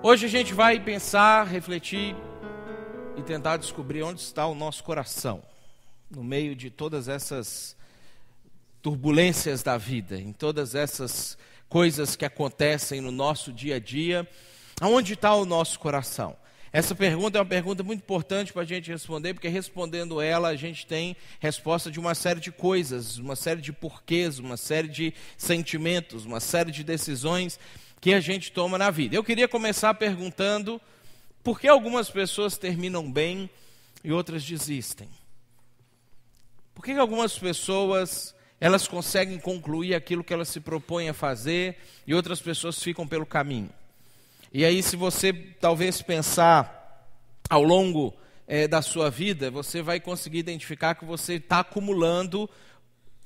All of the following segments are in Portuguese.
Hoje a gente vai pensar, refletir e tentar descobrir onde está o nosso coração, no meio de todas essas turbulências da vida, em todas essas coisas que acontecem no nosso dia a dia, aonde está o nosso coração? Essa pergunta é uma pergunta muito importante para a gente responder, porque respondendo ela a gente tem resposta de uma série de coisas, uma série de porquês, uma série de sentimentos, uma série de decisões que a gente toma na vida. Eu queria começar perguntando por que algumas pessoas terminam bem e outras desistem. Por que algumas pessoas elas conseguem concluir aquilo que elas se propõem a fazer e outras pessoas ficam pelo caminho? E aí, se você talvez pensar ao longo da sua vida, você vai conseguir identificar que você está acumulando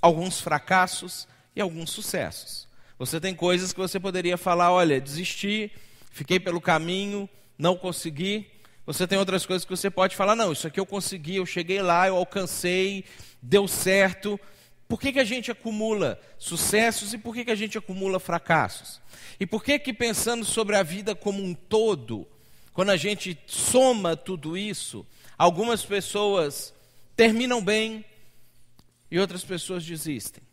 alguns fracassos e alguns sucessos. Você tem coisas que você poderia falar, olha, desisti, fiquei pelo caminho, não consegui. Você tem outras coisas que você pode falar, não, isso aqui eu consegui, eu cheguei lá, eu alcancei, deu certo. Por que a gente acumula sucessos e por que a gente acumula fracassos? E por que pensando sobre a vida como um todo, quando a gente soma tudo isso, algumas pessoas terminam bem e outras pessoas desistem?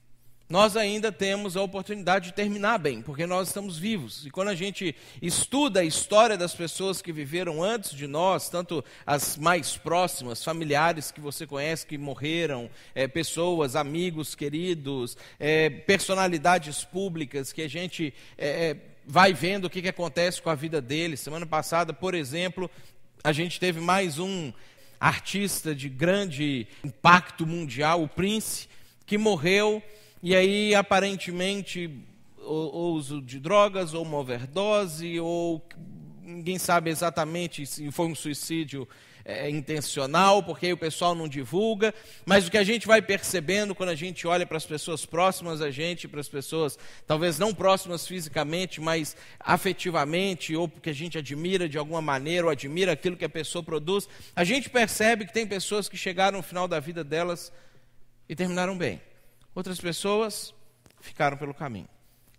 Nós ainda temos a oportunidade de terminar bem, porque nós estamos vivos. E quando a gente estuda a história das pessoas que viveram antes de nós, tanto as mais próximas, familiares que você conhece que morreram, pessoas, amigos queridos, personalidades públicas que a gente vai vendo o que acontece com a vida deles. Semana passada, por exemplo, a gente teve mais um artista de grande impacto mundial, o Prince, que morreu. E aí, aparentemente, ou uso de drogas, ou uma overdose, ou ninguém sabe exatamente se foi um suicídio intencional, porque aí o pessoal não divulga. Mas o que a gente vai percebendo quando a gente olha para as pessoas próximas a gente, para as pessoas talvez não próximas fisicamente, mas afetivamente, ou porque a gente admira de alguma maneira, ou admira aquilo que a pessoa produz, a gente percebe que tem pessoas que chegaram no final da vida delas e terminaram bem. Outras pessoas ficaram pelo caminho,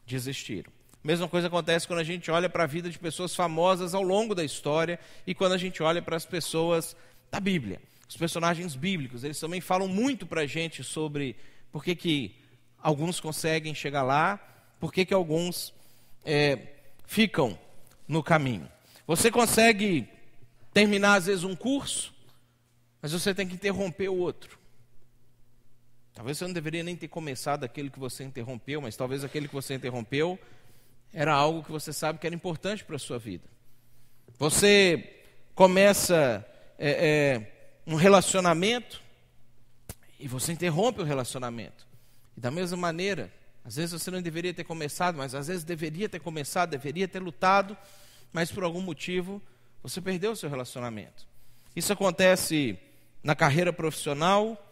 desistiram. Mesma coisa acontece quando a gente olha para a vida de pessoas famosas ao longo da história e quando a gente olha para as pessoas da Bíblia. Os personagens bíblicos, eles também falam muito para a gente sobre por que alguns conseguem chegar lá, por que alguns ficam no caminho. Você consegue terminar, às vezes, um curso, mas você tem que interromper o outro. Talvez você não deveria nem ter começado aquele que você interrompeu, mas talvez aquele que você interrompeu era algo que você sabe que era importante para a sua vida. Você começa um relacionamento e você interrompe o relacionamento. E da mesma maneira, às vezes você não deveria ter começado, mas às vezes deveria ter começado, deveria ter lutado, mas por algum motivo você perdeu o seu relacionamento. Isso acontece na carreira profissional.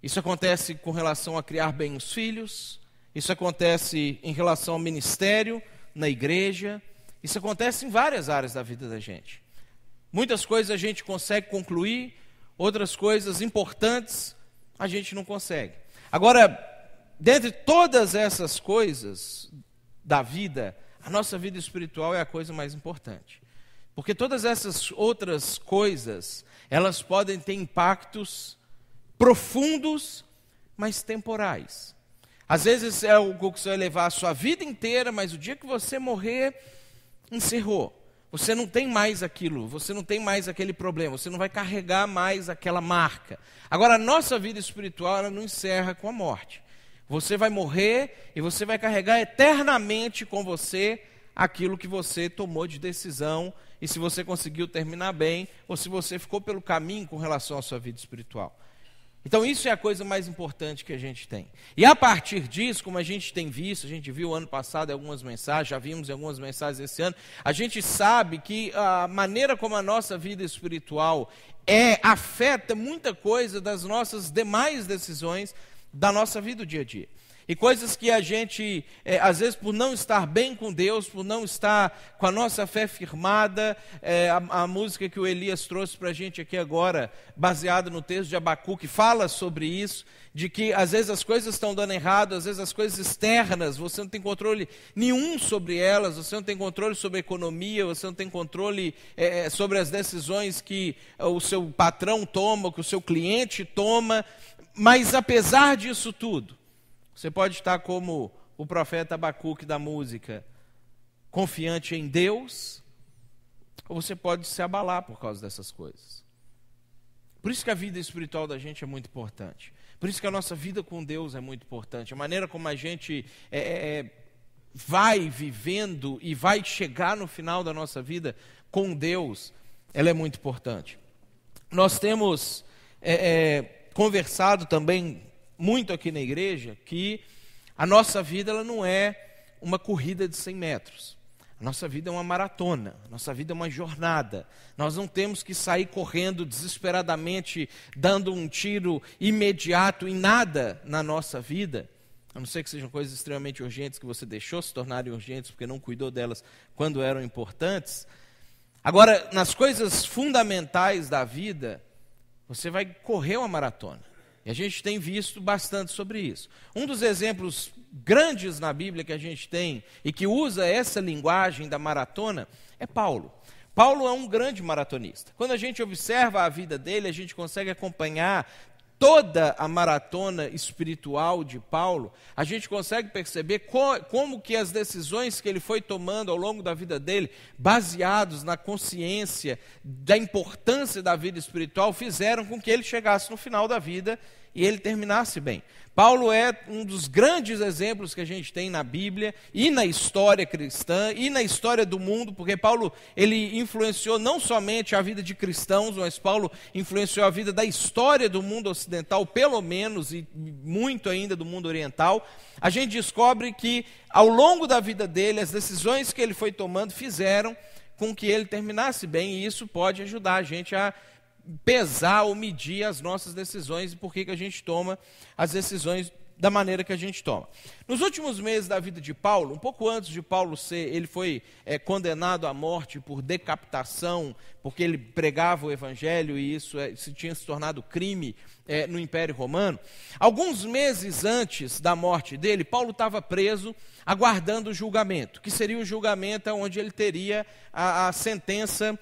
Isso acontece com relação a criar bem os filhos, isso acontece em relação ao ministério, na igreja, isso acontece em várias áreas da vida da gente. Muitas coisas a gente consegue concluir, outras coisas importantes a gente não consegue. Agora, dentre todas essas coisas da vida, a nossa vida espiritual é a coisa mais importante. Porque todas essas outras coisas, elas podem ter impactos profundos, mas temporais. Às vezes é algo que você vai levar a sua vida inteira, mas o dia que você morrer, encerrou. Você não tem mais aquilo, você não tem mais aquele problema, você não vai carregar mais aquela marca. Agora, a nossa vida espiritual, ela não encerra com a morte. Você vai morrer e você vai carregar eternamente com você aquilo que você tomou de decisão, e se você conseguiu terminar bem, ou se você ficou pelo caminho com relação à sua vida espiritual. Então isso é a coisa mais importante que a gente tem. E a partir disso, como a gente tem visto, a gente viu ano passado algumas mensagens, já vimos algumas mensagens esse ano, a gente sabe que a maneira como a nossa vida espiritual afeta muita coisa das nossas demais decisões da nossa vida do dia a dia. E coisas que a gente, às vezes por não estar bem com Deus, por não estar com a nossa fé firmada, a música que o Elias trouxe para a gente aqui agora, baseada no texto de Abacuque, fala sobre isso, de que às vezes as coisas estão dando errado, às vezes as coisas externas, você não tem controle nenhum sobre elas, você não tem controle sobre a economia, você não tem controle sobre as decisões que o seu patrão toma, que o seu cliente toma, mas apesar disso tudo, você pode estar como o profeta Abacuque da música, confiante em Deus, ou você pode se abalar por causa dessas coisas. Por isso que a vida espiritual da gente é muito importante. Por isso que a nossa vida com Deus é muito importante. A maneira como a gente vai vivendo e vai chegar no final da nossa vida com Deus, ela é muito importante. Nós temos conversado também muito aqui na igreja que a nossa vida ela não é uma corrida de 100 metros. A nossa vida é uma maratona, a nossa vida é uma jornada. Nós não temos que sair correndo desesperadamente, dando um tiro imediato em nada na nossa vida, a não ser que sejam coisas extremamente urgentes que você deixou se tornarem urgentes porque não cuidou delas quando eram importantes. Agora, nas coisas fundamentais da vida, você vai correr uma maratona. E a gente tem visto bastante sobre isso. Um dos exemplos grandes na Bíblia que a gente tem e que usa essa linguagem da maratona é Paulo. Paulo é um grande maratonista. Quando a gente observa a vida dele, a gente consegue acompanhar toda a maratona espiritual de Paulo, a gente consegue perceber como que as decisões que ele foi tomando ao longo da vida dele, baseados na consciência da importância da vida espiritual, fizeram com que ele chegasse no final da vida e ele terminasse bem. Paulo é um dos grandes exemplos que a gente tem na Bíblia e na história cristã e na história do mundo, porque Paulo ele influenciou não somente a vida de cristãos, mas Paulo influenciou a vida da história do mundo ocidental, pelo menos, e muito ainda do mundo oriental. A gente descobre que ao longo da vida dele, as decisões que ele foi tomando fizeram com que ele terminasse bem, e isso pode ajudar a gente a pesar ou medir as nossas decisões e por que a gente toma as decisões da maneira que a gente toma. Nos últimos meses da vida de Paulo, um pouco antes de Paulo ele foi condenado à morte por decapitação, porque ele pregava o evangelho e isso tinha se tornado crime no Império Romano. Alguns meses antes da morte dele, Paulo estava preso, aguardando o julgamento, que seria o julgamento onde ele teria a sentença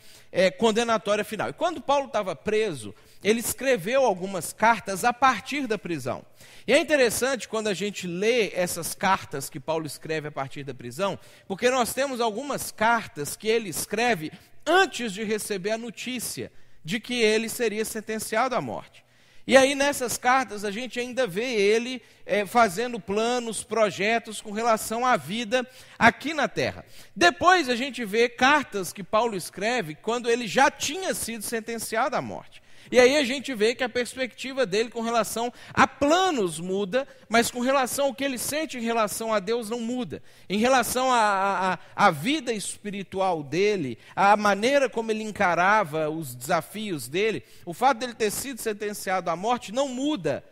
condenatória final. E quando Paulo estava preso, ele escreveu algumas cartas a partir da prisão. E é interessante quando a gente lê essas cartas que Paulo escreve a partir da prisão, porque nós temos algumas cartas que ele escreve antes de receber a notícia de que ele seria sentenciado à morte. E aí nessas cartas a gente ainda vê ele fazendo planos, projetos com relação à vida aqui na terra. Depois a gente vê cartas que Paulo escreve quando ele já tinha sido sentenciado à morte. E aí a gente vê que a perspectiva dele com relação a planos muda, mas com relação ao que ele sente em relação a Deus não muda. Em relação à vida espiritual dele, a maneira como ele encarava os desafios dele, o fato dele ter sido sentenciado à morte não muda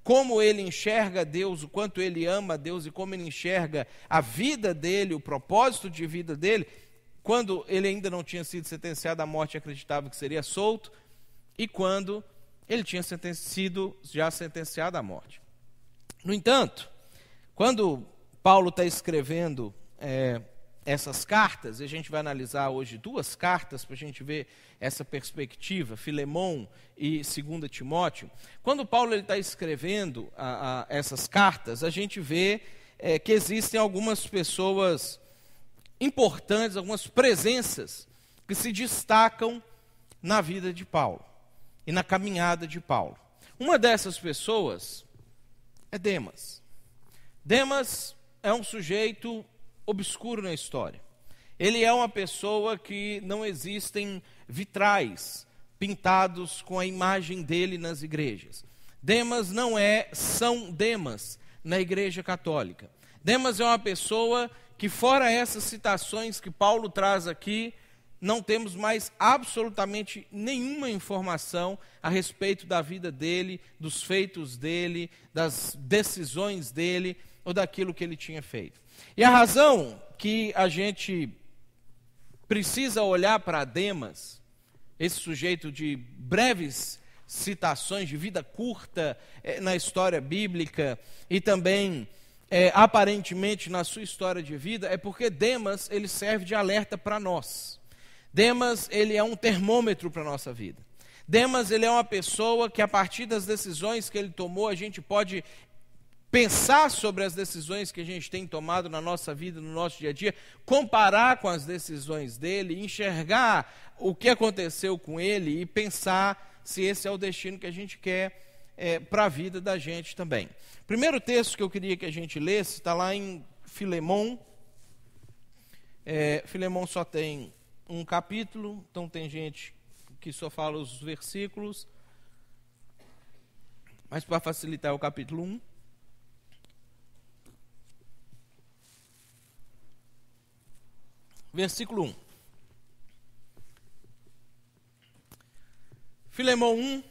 como ele enxerga Deus, o quanto ele ama Deus e como ele enxerga a vida dele, o propósito de vida dele, quando ele ainda não tinha sido sentenciado à morte e acreditava que seria solto, e quando ele tinha sido já sentenciado à morte. No entanto, quando Paulo está escrevendo essas cartas, e a gente vai analisar hoje duas cartas para a gente ver essa perspectiva, Filemão e 2 Timóteo. Quando Paulo está escrevendo essas cartas, a gente vê que existem algumas pessoas importantes, algumas presenças que se destacam na vida de Paulo e na caminhada de Paulo. Uma dessas pessoas é Demas. Demas é um sujeito obscuro na história. Ele é uma pessoa que não existem vitrais pintados com a imagem dele nas igrejas. Demas não é São Demas na Igreja Católica. Demas é uma pessoa que, fora essas citações que Paulo traz aqui, não temos mais absolutamente nenhuma informação a respeito da vida dele, dos feitos dele, das decisões dele ou daquilo que ele tinha feito. E a razão que a gente precisa olhar para Demas, esse sujeito de breves citações, de vida curta na história bíblica e também aparentemente na sua história de vida, é porque Demas ele serve de alerta para nós. Demas ele é um termômetro para a nossa vida. Demas ele é uma pessoa que a partir das decisões que ele tomou, a gente pode pensar sobre as decisões que a gente tem tomado na nossa vida, no nosso dia a dia, comparar com as decisões dele, enxergar o que aconteceu com ele e pensar se esse é o destino que a gente quer para a vida da gente também. O primeiro texto que eu queria que a gente lesse está lá em Filemon. Filemon só tem um capítulo, então tem gente que só fala os versículos, mas para facilitar é o capítulo 1. Versículo 1. Filemon 1,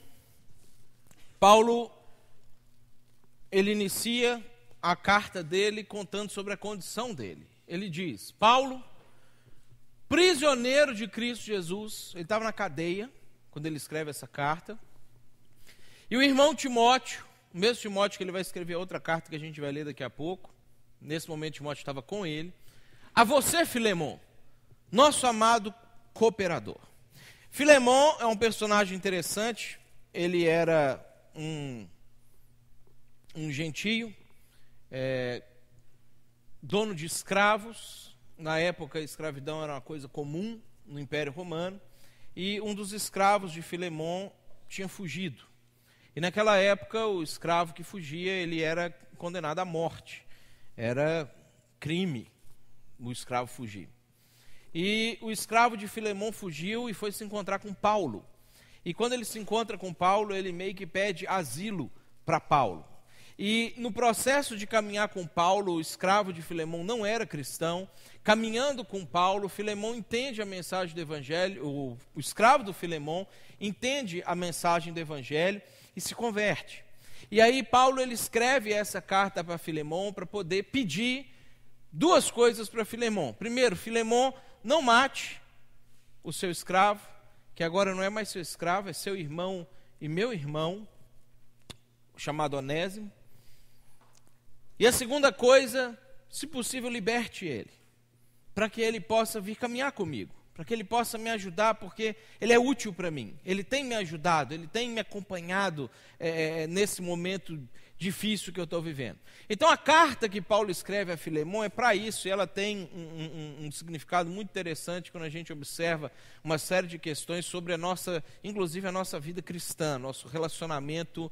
Paulo, ele inicia a carta dele contando sobre a condição dele. Ele diz: Paulo, prisioneiro de Cristo Jesus, ele estava na cadeia quando ele escreve essa carta, e o irmão Timóteo, o mesmo Timóteo que ele vai escrever outra carta que a gente vai ler daqui a pouco, nesse momento Timóteo estava com ele, a você, Filemon, nosso amado cooperador. Filemon é um personagem interessante, ele era um gentio, dono de escravos. Na época a escravidão era uma coisa comum no Império Romano, e um dos escravos de Filemon tinha fugido. E naquela época o escravo que fugia, ele era condenado à morte. Era crime o escravo fugir. E o escravo de Filemon fugiu e foi se encontrar com Paulo. E quando ele se encontra com Paulo, ele meio que pede asilo para Paulo. E no processo de caminhar com Paulo, o escravo de Filemon não era cristão. Caminhando com Paulo, Filemon entende a mensagem do evangelho, o escravo do Filemon entende a mensagem do evangelho e se converte. E aí Paulo ele escreve essa carta para Filemon para poder pedir duas coisas para Filemon. Primeiro, Filemon, não mate o seu escravo, que agora não é mais seu escravo, é seu irmão e meu irmão, chamado Onésimo. E a segunda coisa, se possível, liberte ele, para que ele possa vir caminhar comigo, para que ele possa me ajudar, porque ele é útil para mim, ele tem me ajudado, ele tem me acompanhado nesse momento difícil que eu estou vivendo. Então a carta que Paulo escreve a Filemon é para isso, e ela tem um significado muito interessante quando a gente observa uma série de questões sobre inclusive a nossa vida cristã, nosso relacionamento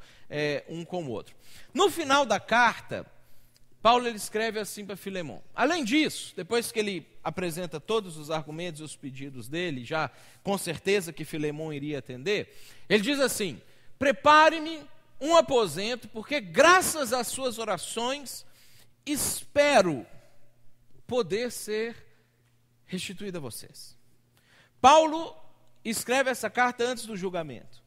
um com o outro. No final da carta, Paulo ele escreve assim para Filemon. Além disso, depois que ele apresenta todos os argumentos e os pedidos dele, já com certeza que Filemon iria atender, ele diz assim: prepare-me um aposento, porque graças às suas orações, espero poder ser restituído a vocês. Paulo escreve essa carta antes do julgamento,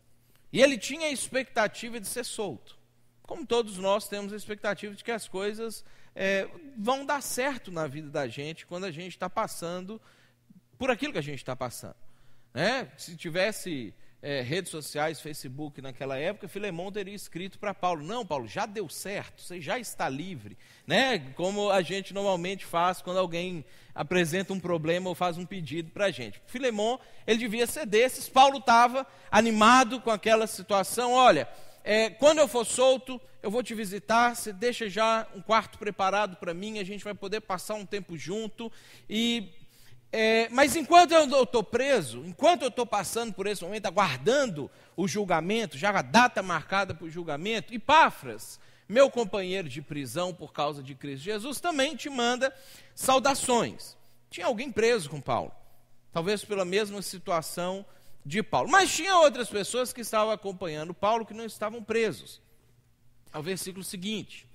e ele tinha a expectativa de ser solto. Como todos nós temos a expectativa de que as coisas vão dar certo na vida da gente quando a gente está passando por aquilo que a gente está passando. Se tivesse redes sociais, Facebook naquela época, Filemon teria escrito para Paulo: não, Paulo, já deu certo, você já está livre. Como a gente normalmente faz quando alguém apresenta um problema ou faz um pedido para a gente. Filemon, ele devia ser desses. Paulo estava animado com aquela situação. Olha, quando eu for solto, eu vou te visitar, você deixa já um quarto preparado para mim, a gente vai poder passar um tempo junto. Mas enquanto eu estou preso, enquanto eu estou passando por esse momento, aguardando o julgamento, já a data marcada para o julgamento, Epáfras, meu companheiro de prisão por causa de Cristo Jesus, também te manda saudações. Tinha alguém preso com Paulo, talvez pela mesma situação de Paulo, mas tinha outras pessoas que estavam acompanhando Paulo que não estavam presos. Ao versículo seguinte: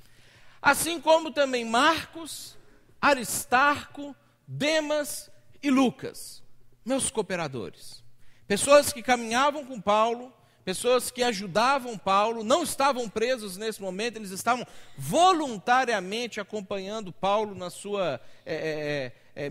assim como também Marcos, Aristarco, Demas e Lucas, meus cooperadores. Pessoas que caminhavam com Paulo, pessoas que ajudavam Paulo, não estavam presos nesse momento, eles estavam voluntariamente acompanhando Paulo na sua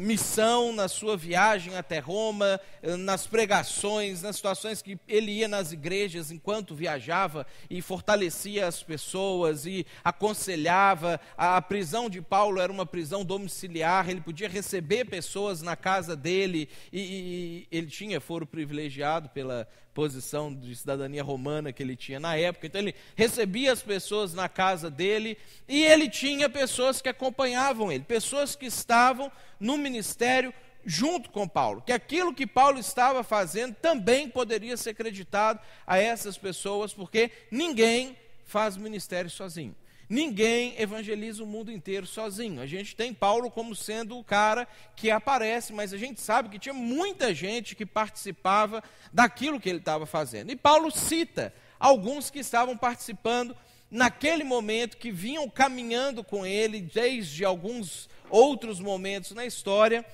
missão, na sua viagem até Roma, nas pregações, nas situações que ele ia nas igrejas enquanto viajava e fortalecia as pessoas e aconselhava. A prisão de Paulo era uma prisão domiciliar, ele podia receber pessoas na casa dele e ele tinha foro privilegiado pela posição de cidadania romana que ele tinha na época. Então ele recebia as pessoas na casa dele e ele tinha pessoas que acompanhavam ele, pessoas que estavam no ministério junto com Paulo, que aquilo que Paulo estava fazendo também poderia ser acreditado a essas pessoas, porque ninguém faz ministério sozinho. Ninguém evangeliza o mundo inteiro sozinho. A gente tem Paulo como sendo o cara que aparece, mas a gente sabe que tinha muita gente que participava daquilo que ele estava fazendo. E Paulo cita alguns que estavam participando naquele momento, que vinham caminhando com ele desde alguns outros momentos na história,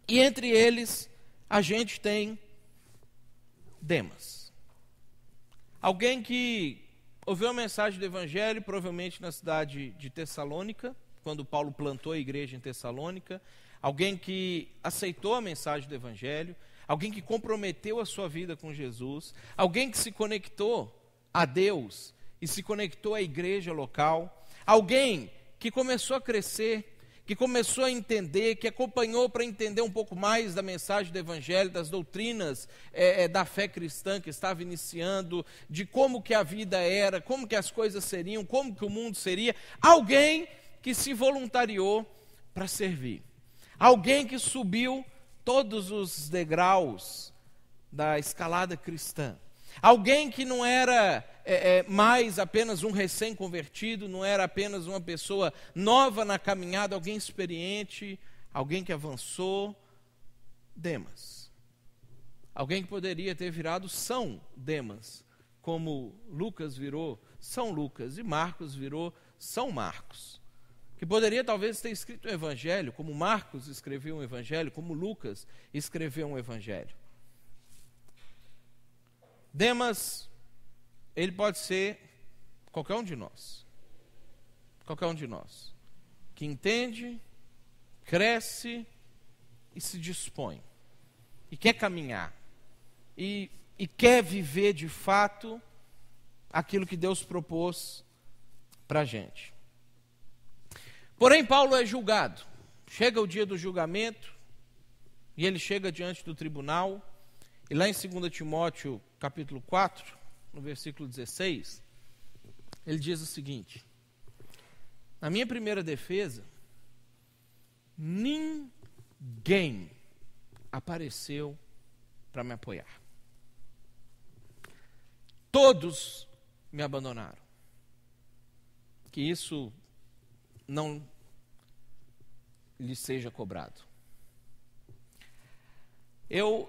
e entre eles a gente tem Demas. Alguém que ouviu a mensagem do Evangelho, provavelmente na cidade de Tessalônica, quando Paulo plantou a igreja em Tessalônica. Alguém que aceitou a mensagem do Evangelho. Alguém que comprometeu a sua vida com Jesus. Alguém que se conectou a Deus e se conectou à igreja local. Alguém que começou a crescer, que começou a entender, que acompanhou para entender um pouco mais da mensagem do Evangelho, das doutrinas da fé cristã que estava iniciando, de como que a vida era, como que as coisas seriam, como que o mundo seria. Alguém que se voluntariou para servir. Alguém que subiu todos os degraus da escalada cristã. Alguém que não era mais apenas um recém-convertido, não era apenas uma pessoa nova na caminhada, alguém experiente, alguém que avançou. Demas. Alguém que poderia ter virado São Demas, como Lucas virou São Lucas e Marcos virou São Marcos. Que poderia talvez ter escrito um evangelho, como Marcos escreveu um evangelho, como Lucas escreveu um evangelho. Demas, ele pode ser qualquer um de nós. Qualquer um de nós. Que entende, cresce e se dispõe. E quer caminhar. E quer viver de fato aquilo que Deus propôs para a gente. Porém, Paulo é julgado. Chega o dia do julgamento e ele chega diante do tribunal. E lá em 2 Timóteo, capítulo 4, no versículo 16, ele diz o seguinte: na minha primeira defesa, ninguém apareceu para me apoiar. Todos me abandonaram. Que isso não lhe seja cobrado. Eu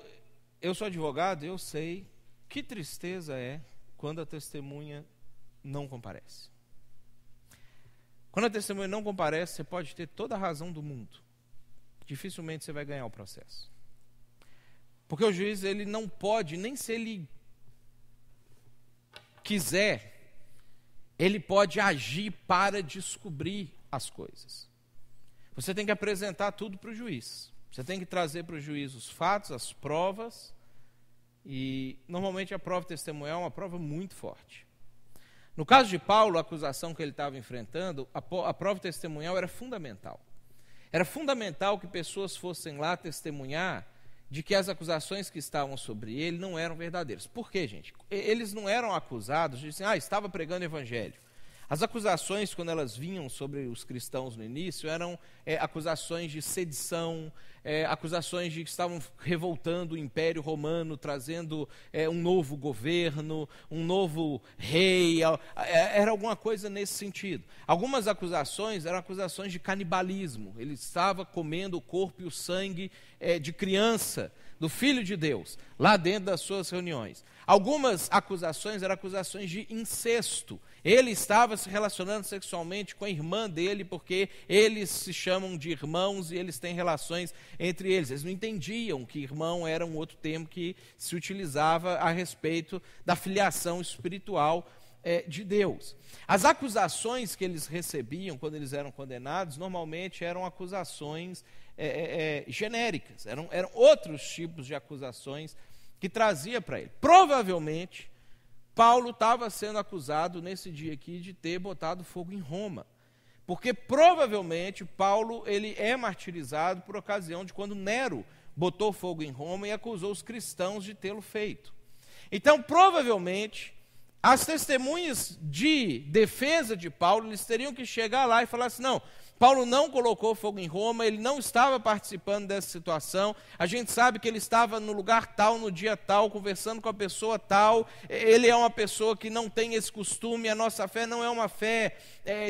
sou advogado, eu sei que tristeza é quando a testemunha não comparece. Quando a testemunha não comparece, você pode ter toda a razão do mundo. Dificilmente você vai ganhar o processo. Porque o juiz, ele não pode, nem se ele quiser, ele pode agir para descobrir as coisas. Você tem que apresentar tudo para o juiz. Você tem que trazer para o juiz os fatos, as provas, e normalmente a prova testemunhal é uma prova muito forte. No caso de Paulo, a acusação que ele estava enfrentando, a prova testemunhal era fundamental. Era fundamental que pessoas fossem lá testemunhar de que as acusações que estavam sobre ele não eram verdadeiras. Por quê, gente? Eles não eram acusados de dizer, estava pregando evangelho. As acusações, quando elas vinham sobre os cristãos no início, eram acusações de sedição, acusações de que estavam revoltando o Império Romano, trazendo um novo governo, um novo rei, era alguma coisa nesse sentido. Algumas acusações eram acusações de canibalismo, ele estava comendo o corpo e o sangue de criança, do Filho de Deus, lá dentro das suas reuniões. Algumas acusações eram acusações de incesto. Ele estava se relacionando sexualmente com a irmã dele, porque eles se chamam de irmãos e eles têm relações entre eles. Eles não entendiam que irmão era um outro termo que se utilizava a respeito da filiação espiritual de Deus. As acusações que eles recebiam quando eles eram condenados, normalmente eram acusações genéricas, eram outros tipos de acusações que trazia para ele. Provavelmente, Paulo estava sendo acusado nesse dia aqui de ter botado fogo em Roma, porque provavelmente Paulo ele é martirizado por ocasião de quando Nero botou fogo em Roma e acusou os cristãos de tê-lo feito. Então, provavelmente, as testemunhas de defesa de Paulo, eles teriam que chegar lá e falar assim, não, Paulo não colocou fogo em Roma, ele não estava participando dessa situação, a gente sabe que ele estava no lugar tal, no dia tal, conversando com a pessoa tal, ele é uma pessoa que não tem esse costume, a nossa fé não é uma fé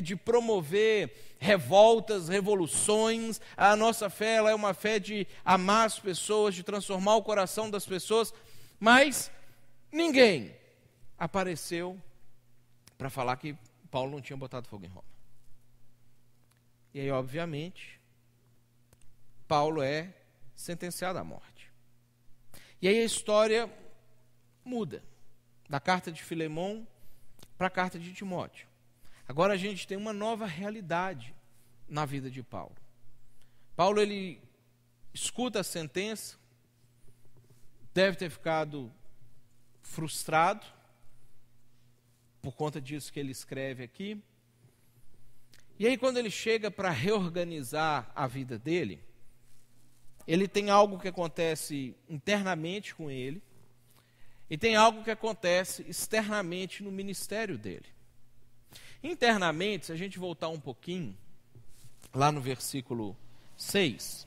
de promover revoltas, revoluções, a nossa fé ela é uma fé de amar as pessoas, de transformar o coração das pessoas, mas ninguém apareceu para falar que Paulo não tinha botado fogo em Roma. E aí, obviamente, Paulo é sentenciado à morte. E aí a história muda, da carta de Filemão para a carta de Timóteo. Agora a gente tem uma nova realidade na vida de Paulo. Paulo, ele escuta a sentença, deve ter ficado frustrado, por conta disso que ele escreve aqui. E aí, quando ele chega para reorganizar a vida dele, ele tem algo que acontece internamente com ele, e tem algo que acontece externamente no ministério dele. Internamente, se a gente voltar um pouquinho, lá no versículo 6,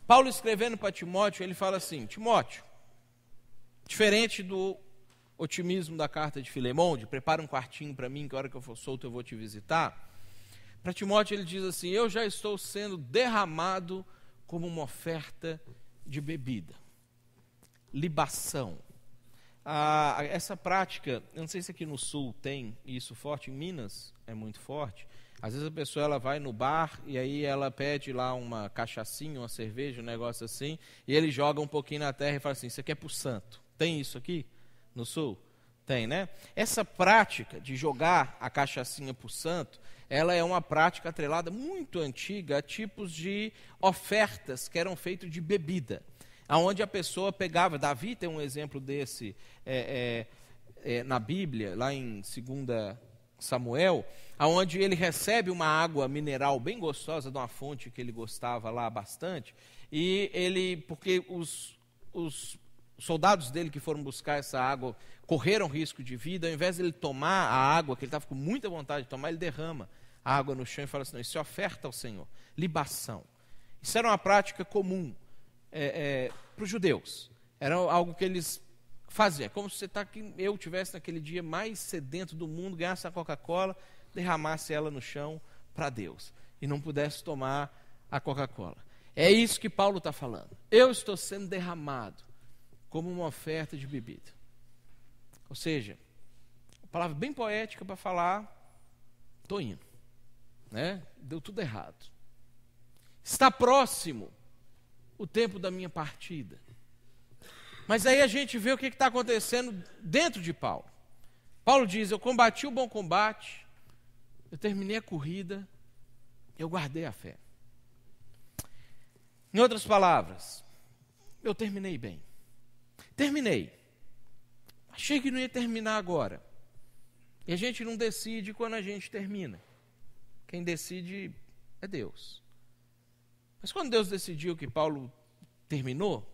Paulo escrevendo para Timóteo, ele fala assim, Timóteo, diferente do otimismo da carta de Filemão, de prepara um quartinho para mim, que a hora que eu for solto eu vou te visitar, para Timóteo ele diz assim, eu já estou sendo derramado como uma oferta de bebida, libação. Essa prática, eu não sei se aqui no sul tem isso forte, em Minas é muito forte. Às vezes a pessoa ela vai no bar e aí ela pede lá uma cachaçinha, uma cerveja, um negócio assim, e ele joga um pouquinho na terra e fala assim, isso aqui é para o santo. Tem isso aqui no sul? Tem, né? Essa prática de jogar a cachaçinha para o santo, ela é uma prática atrelada muito antiga a tipos de ofertas que eram feitas de bebida, aonde a pessoa pegava, Davi tem um exemplo desse na Bíblia, lá em 2 Samuel, aonde ele recebe uma água mineral bem gostosa de uma fonte que ele gostava lá bastante, e ele, porque os soldados dele que foram buscar essa água correram risco de vida, ao invés de ele tomar a água, que ele estava com muita vontade de tomar, ele derrama a água no chão e fala assim, não, isso é oferta ao Senhor, libação. Isso era uma prática comum para os judeus, era algo que eles faziam, como se eu tivesse naquele dia mais sedento do mundo, ganhasse a Coca-Cola, derramasse ela no chão para Deus, e não pudesse tomar a Coca-Cola. É isso que Paulo está falando, eu estou sendo derramado como uma oferta de bebida. Ou seja, uma palavra bem poética para falar, estou indo, né? Deu tudo errado. Está próximo o tempo da minha partida. Mas aí a gente vê o que está acontecendo dentro de Paulo. Paulo diz, eu combati o bom combate, eu terminei a corrida, eu guardei a fé. Em outras palavras, eu terminei bem. Terminei. Achei que não ia terminar agora. E a gente não decide quando a gente termina. Quem decide é Deus. Mas quando Deus decidiu que Paulo terminou,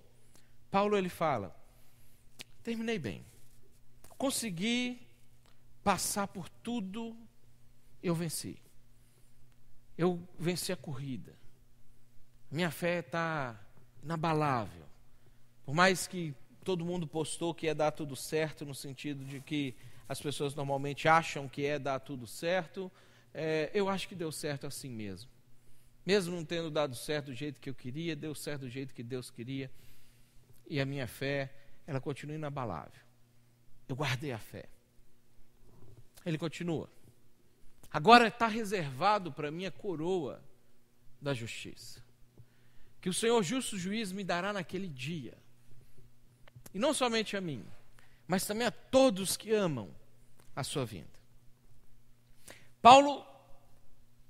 Paulo ele fala, terminei bem. Consegui passar por tudo, eu venci. Eu venci a corrida. Minha fé está inabalável. Por mais que todo mundo postou que ia dar tudo certo, no sentido de que as pessoas normalmente acham que dar tudo certo, eu acho que deu certo assim mesmo. Mesmo não tendo dado certo do jeito que eu queria, deu certo do jeito que Deus queria. E a minha fé, ela continua inabalável. Eu guardei a fé. Ele continua. Agora está reservado para mim a coroa da justiça, que o Senhor justo juiz me dará naquele dia. E não somente a mim, mas também a todos que amam a sua vinda. Paulo,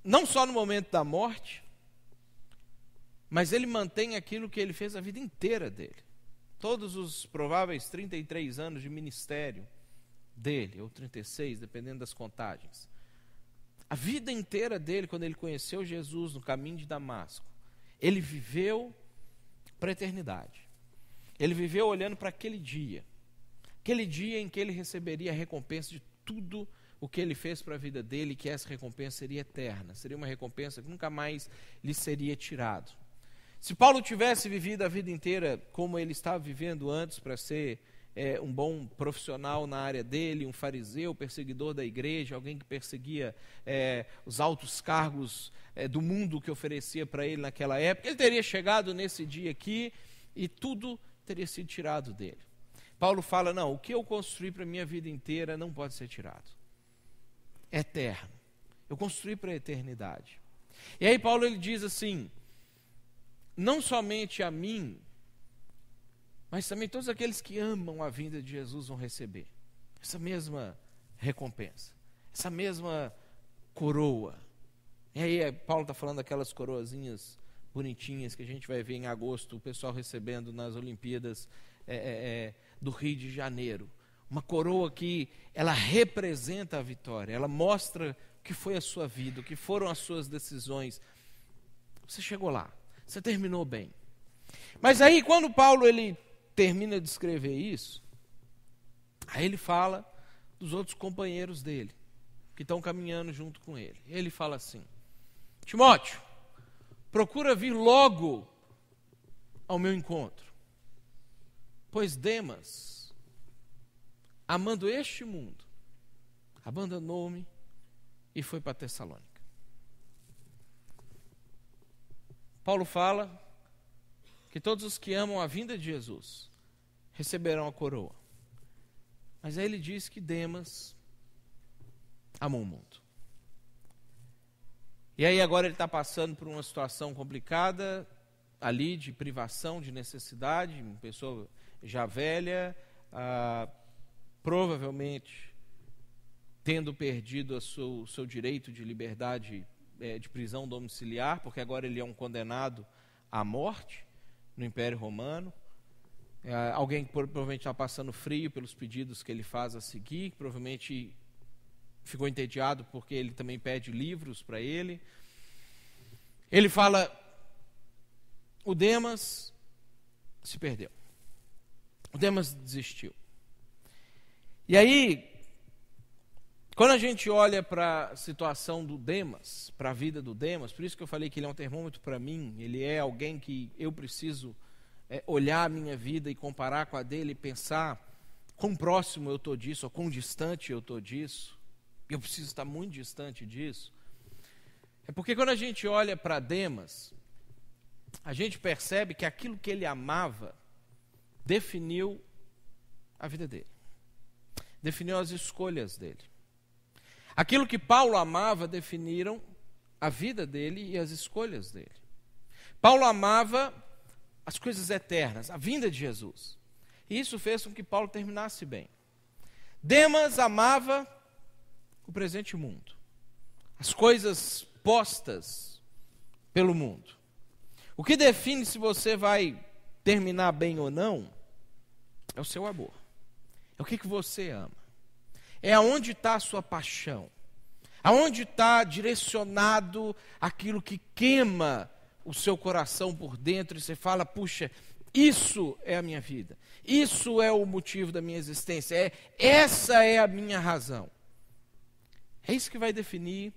não só no momento da morte, mas ele mantém aquilo que ele fez a vida inteira dele. Todos os prováveis 33 anos de ministério dele, ou 36, dependendo das contagens. A vida inteira dele, quando ele conheceu Jesus no caminho de Damasco, ele viveu para a eternidade. Ele viveu olhando para aquele dia em que ele receberia a recompensa de tudo o que ele fez para a vida dele, que essa recompensa seria eterna, seria uma recompensa que nunca mais lhe seria tirado. Se Paulo tivesse vivido a vida inteira como ele estava vivendo antes, para ser um bom profissional na área dele, um fariseu, perseguidor da igreja, alguém que perseguia os altos cargos do mundo que oferecia para ele naquela época, ele teria chegado nesse dia aqui e tudo teria sido tirado dele. Paulo fala, não, o que eu construí para a minha vida inteira não pode ser tirado. É eterno. Eu construí para a eternidade. E aí Paulo ele diz assim, não somente a mim, mas também todos aqueles que amam a vinda de Jesus vão receber essa mesma recompensa, essa mesma coroa. E aí Paulo está falando daquelas coroazinhas bonitinhas que a gente vai ver em agosto, o pessoal recebendo nas Olimpíadas do Rio de Janeiro. Uma coroa que ela representa a vitória, ela mostra o que foi a sua vida, o que foram as suas decisões. Você chegou lá, você terminou bem. Mas aí quando Paulo ele termina de escrever isso, aí ele fala dos outros companheiros dele, que estão caminhando junto com ele. Ele fala assim, Timóteo, procura vir logo ao meu encontro, pois Demas, amando este mundo, abandonou-me e foi para Tessalônica. Paulo fala que todos os que amam a vinda de Jesus receberão a coroa. Mas aí ele diz que Demas amou o mundo. E aí agora ele está passando por uma situação complicada, ali de privação, de necessidade, uma pessoa já velha, provavelmente tendo perdido o seu direito de liberdade de prisão domiciliar, porque agora ele é um condenado à morte no Império Romano. Alguém que provavelmente está passando frio pelos pedidos que ele faz a seguir, que provavelmente ficou entediado porque ele também pede livros para ele. Ele fala, o Demas se perdeu. O Demas desistiu. E aí, quando a gente olha para a situação do Demas, para a vida do Demas, por isso que eu falei que ele é um termômetro para mim, ele é alguém que eu preciso olhar a minha vida e comparar com a dele e pensar quão próximo eu estou disso, ou quão distante eu estou disso. Eu preciso estar muito distante disso. É porque quando a gente olha para Demas, a gente percebe que aquilo que ele amava definiu a vida dele, definiu as escolhas dele. Aquilo que Paulo amava definiram a vida dele e as escolhas dele. Paulo amava as coisas eternas, a vinda de Jesus. E isso fez com que Paulo terminasse bem. Demas amava o presente mundo, as coisas postas pelo mundo. O que define se você vai terminar bem ou não é o seu amor. É o que você ama. É aonde está a sua paixão. Aonde está direcionado aquilo que queima o seu coração por dentro e você fala, puxa, isso é a minha vida. Isso é o motivo da minha existência. Essa é a minha razão. É isso que vai definir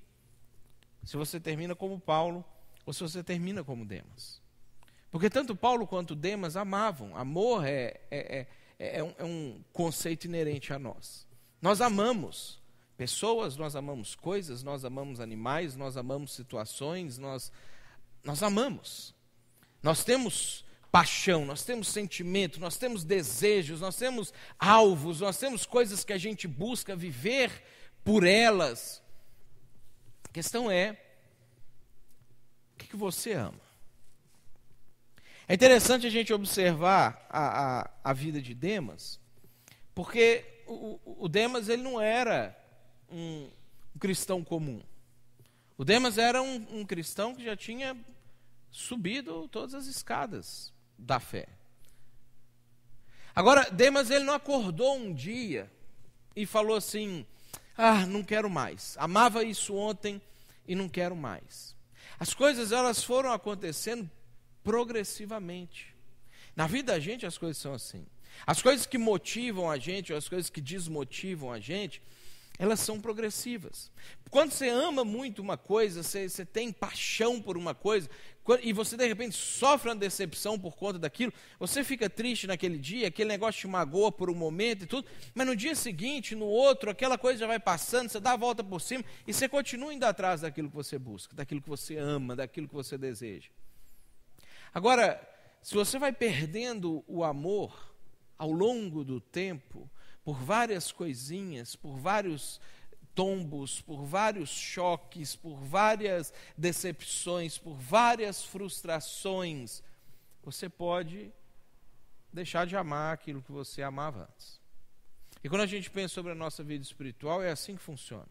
se você termina como Paulo ou se você termina como Demas. Porque tanto Paulo quanto Demas amavam. Amor é um conceito inerente a nós. Nós amamos pessoas, nós amamos coisas, nós amamos animais, nós amamos situações, nós nós amamos, nós temos paixão, nós temos sentimento, nós temos desejos, nós temos alvos, nós temos coisas que a gente busca viver por elas. A questão é, o que você ama? É interessante a gente observar a vida de Demas, porque o Demas ele não era um cristão comum. O Demas era um cristão que já tinha subido todas as escadas da fé. Agora, Demas ele não acordou um dia e falou assim, não quero mais. Amava isso ontem e não quero mais. As coisas elas foram acontecendo progressivamente. Na vida da gente as coisas são assim. As coisas que motivam a gente, ou as coisas que desmotivam a gente, elas são progressivas. Quando você ama muito uma coisa, você tem paixão por uma coisa, e você de repente sofre uma decepção por conta daquilo, você fica triste naquele dia, aquele negócio te magoa por um momento e tudo, mas no dia seguinte, no outro, aquela coisa já vai passando, você dá a volta por cima, e você continua indo atrás daquilo que você busca, daquilo que você ama, daquilo que você deseja. Agora, se você vai perdendo o amor ao longo do tempo, por várias coisinhas, por vários tombos, por vários choques, por várias decepções, por várias frustrações, você pode deixar de amar aquilo que você amava antes. E quando a gente pensa sobre a nossa vida espiritual, é assim que funciona.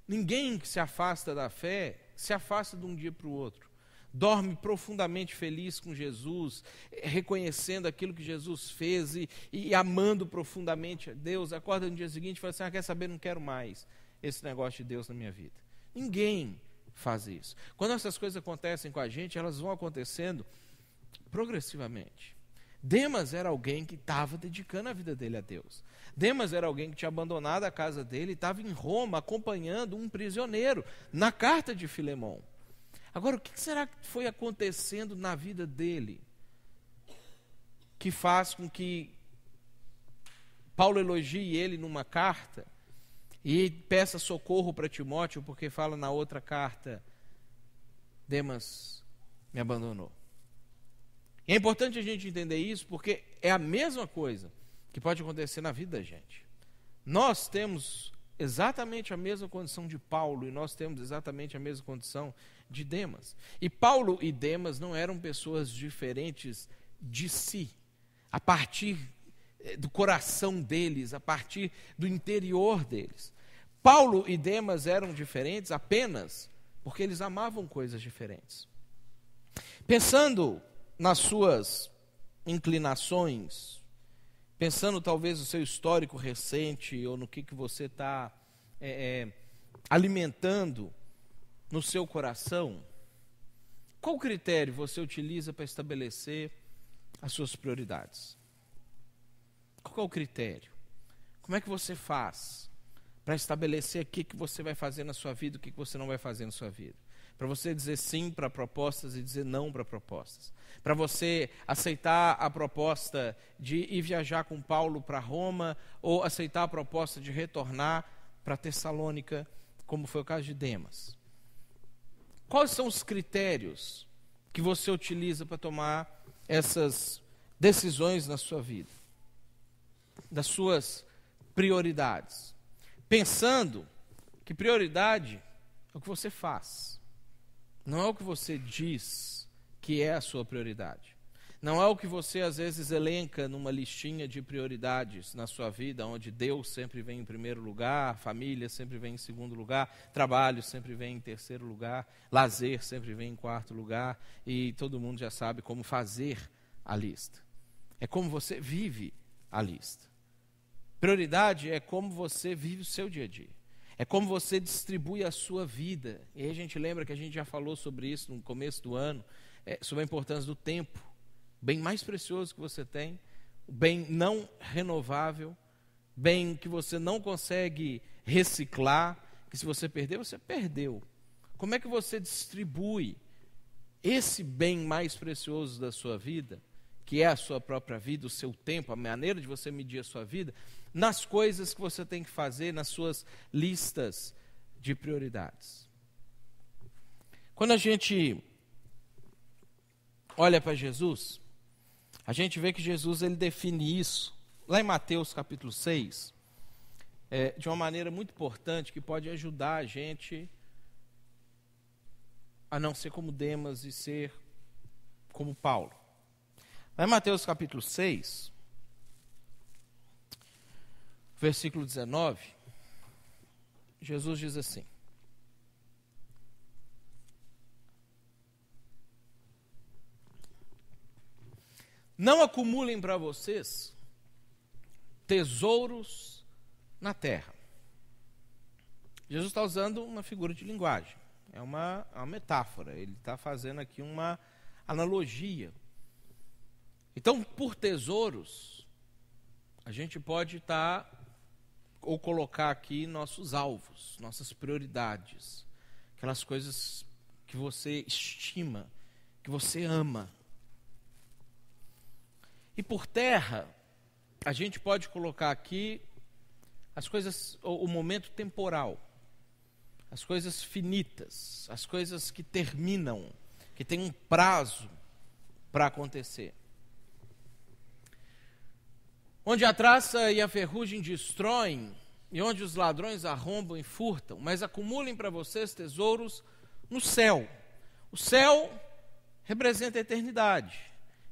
Ninguém que se afasta da fé, se afasta de um dia para o outro. Dorme profundamente feliz com Jesus, reconhecendo aquilo que Jesus fez e amando profundamente a Deus, acorda no dia seguinte e fala assim, quer saber, não quero mais esse negócio de Deus na minha vida. Ninguém faz isso. Quando essas coisas acontecem com a gente, elas vão acontecendo progressivamente. Demas era alguém que estava dedicando a vida dele a Deus. Demas era alguém que tinha abandonado a casa dele e estava em Roma acompanhando um prisioneiro, na carta de Filemão. Agora, o que será que foi acontecendo na vida dele que faz com que Paulo elogie ele numa carta e peça socorro para Timóteo, porque fala na outra carta, Demas me abandonou. E é importante a gente entender isso, porque é a mesma coisa que pode acontecer na vida da gente. Nós temos exatamente a mesma condição de Paulo e nós temos exatamente a mesma condição de Demas. E Paulo e Demas não eram pessoas diferentes de si, a partir do coração deles, a partir do interior deles. Paulo e Demas eram diferentes apenas porque eles amavam coisas diferentes. Pensando nas suas inclinações, pensando talvez no seu histórico recente ou no que você está alimentando no seu coração, qual critério você utiliza para estabelecer as suas prioridades? Qual é o critério? Como é que você faz para estabelecer o que você vai fazer na sua vida, o que você não vai fazer na sua vida? Para você dizer sim para propostas e dizer não para propostas. Para você aceitar a proposta de ir viajar com Paulo para Roma ou aceitar a proposta de retornar para Tessalônica, como foi o caso de Demas. Quais são os critérios que você utiliza para tomar essas decisões na sua vida? Das suas prioridades. Pensando que prioridade é o que você faz. Não é o que você diz que é a sua prioridade. Não é o que você às vezes elenca numa listinha de prioridades na sua vida, onde Deus sempre vem em primeiro lugar, família sempre vem em segundo lugar, trabalho sempre vem em terceiro lugar, lazer sempre vem em quarto lugar, e todo mundo já sabe como fazer a lista. É como você vive a lista. Prioridade é como você vive o seu dia a dia. É como você distribui a sua vida. E aí a gente lembra que a gente já falou sobre isso no começo do ano, sobre a importância do tempo. O bem mais precioso que você tem, o bem não renovável, bem que você não consegue reciclar, que se você perder, você perdeu. Como é que você distribui esse bem mais precioso da sua vida, que é a sua própria vida, o seu tempo, a maneira de você medir a sua vida, nas coisas que você tem que fazer, nas suas listas de prioridades? Quando a gente olha para Jesus, a gente vê que Jesus ele define isso, lá em Mateus capítulo 6, de uma maneira muito importante, que pode ajudar a gente a não ser como Demas e ser como Paulo. Lá em Mateus capítulo 6, versículo 19, Jesus diz assim: não acumulem para vocês tesouros na terra. Jesus está usando uma figura de linguagem, é uma metáfora, ele está fazendo aqui uma analogia. Então, por tesouros, a gente pode estar, ou colocar aqui nossos alvos, nossas prioridades, aquelas coisas que você estima, que você ama. E por terra, a gente pode colocar aqui as coisas, o momento temporal, as coisas finitas, as coisas que terminam, que tem um prazo para acontecer. Onde a traça e a ferrugem destroem, e onde os ladrões arrombam e furtam, mas acumulem para vocês tesouros no céu. O céu representa a eternidade,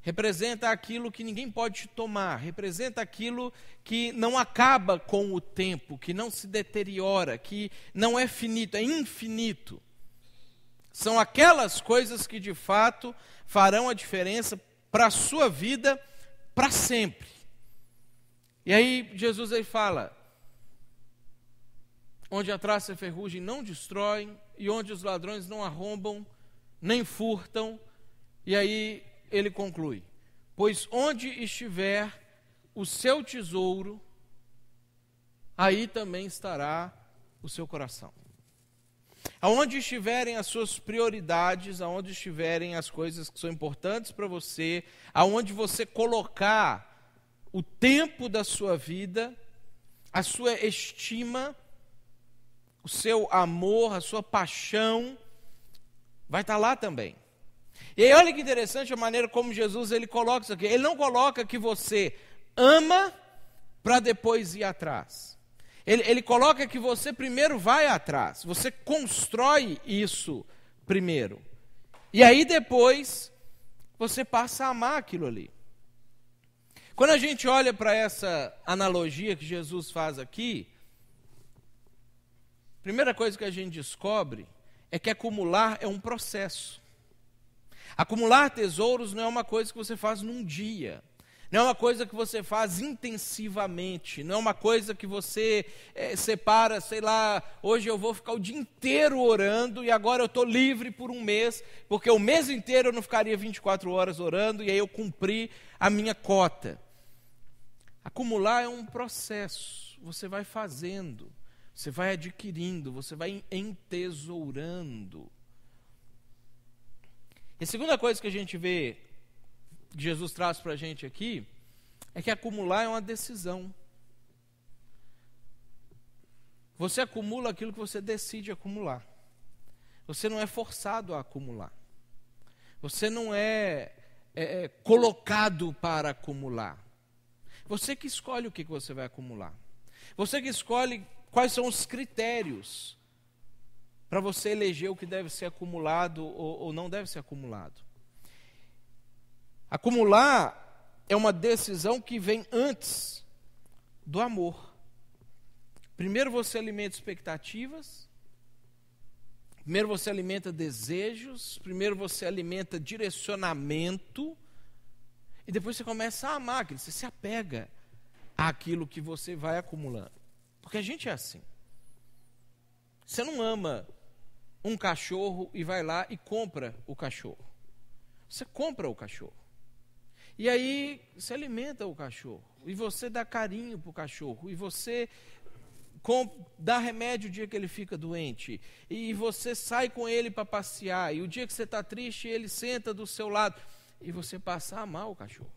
representa aquilo que ninguém pode tomar, representa aquilo que não acaba com o tempo, que não se deteriora, que não é finito, é infinito. São aquelas coisas que de fato farão a diferença para a sua vida para sempre. E aí Jesus ele fala: onde a traça e a ferrugem não destroem, e onde os ladrões não arrombam, nem furtam. E aí ele conclui: pois onde estiver o seu tesouro, aí também estará o seu coração. Aonde estiverem as suas prioridades, aonde estiverem as coisas que são importantes para você, aonde você colocar o tempo da sua vida, a sua estima, o seu amor, a sua paixão, vai estar lá também. E aí olha que interessante a maneira como Jesus ele coloca isso aqui. Ele não coloca que você ama para depois ir atrás. Ele coloca que você primeiro vai atrás, você constrói isso primeiro. E aí depois você passa a amar aquilo ali. Quando a gente olha para essa analogia que Jesus faz aqui, a primeira coisa que a gente descobre é que acumular é um processo. Acumular tesouros não é uma coisa que você faz num dia, não é uma coisa que você faz intensivamente, não é uma coisa que você separa, sei lá, hoje eu vou ficar o dia inteiro orando e agora eu estou livre por um mês, porque o mês inteiro eu não ficaria 24 horas orando e aí eu cumpri a minha cota. Acumular é um processo, você vai fazendo, você vai adquirindo, você vai entesourando. E a segunda coisa que a gente vê, que Jesus traz para a gente aqui, é que acumular é uma decisão. Você acumula aquilo que você decide acumular. Você não é forçado a acumular. Você não é colocado para acumular. Você que escolhe o que você vai acumular. Você que escolhe quais são os critérios para você eleger o que deve ser acumulado ou não deve ser acumulado. Acumular é uma decisão que vem antes do amor. Primeiro você alimenta expectativas, primeiro você alimenta desejos, primeiro você alimenta direcionamento, e depois você começa a amar aquilo, você se apega àquilo que você vai acumulando. Porque a gente é assim. Você não ama um cachorro e vai lá e compra o cachorro. Você compra o cachorro. E aí você alimenta o cachorro. E você dá carinho para o cachorro. E você dá remédio o dia que ele fica doente. E você sai com ele para passear. E o dia que você está triste, ele senta do seu lado. E você passa a amar o cachorro.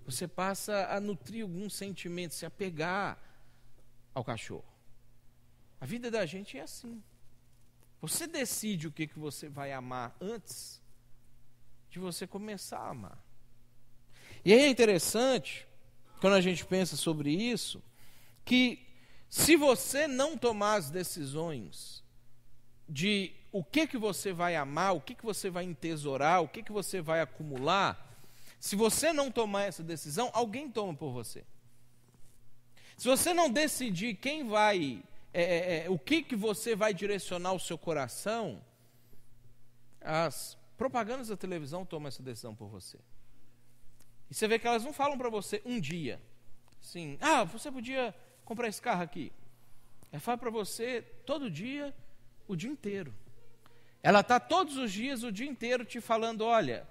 Você passa a nutrir algum sentimento, se apegar ao cachorro. A vida da gente é assim. Você decide o que você vai amar antes de você começar a amar. E aí é interessante, quando a gente pensa sobre isso, que se você não tomar as decisões de o que você vai amar, o que você vai entesourar, o que você vai acumular, se você não tomar essa decisão, alguém toma por você. Se você não decidir quem vai, o que você vai direcionar o seu coração, as propagandas da televisão tomam essa decisão por você. E você vê que elas não falam para você um dia, assim, você podia comprar esse carro aqui. Ela fala para você todo dia, o dia inteiro. Ela está todos os dias, o dia inteiro te falando, olha,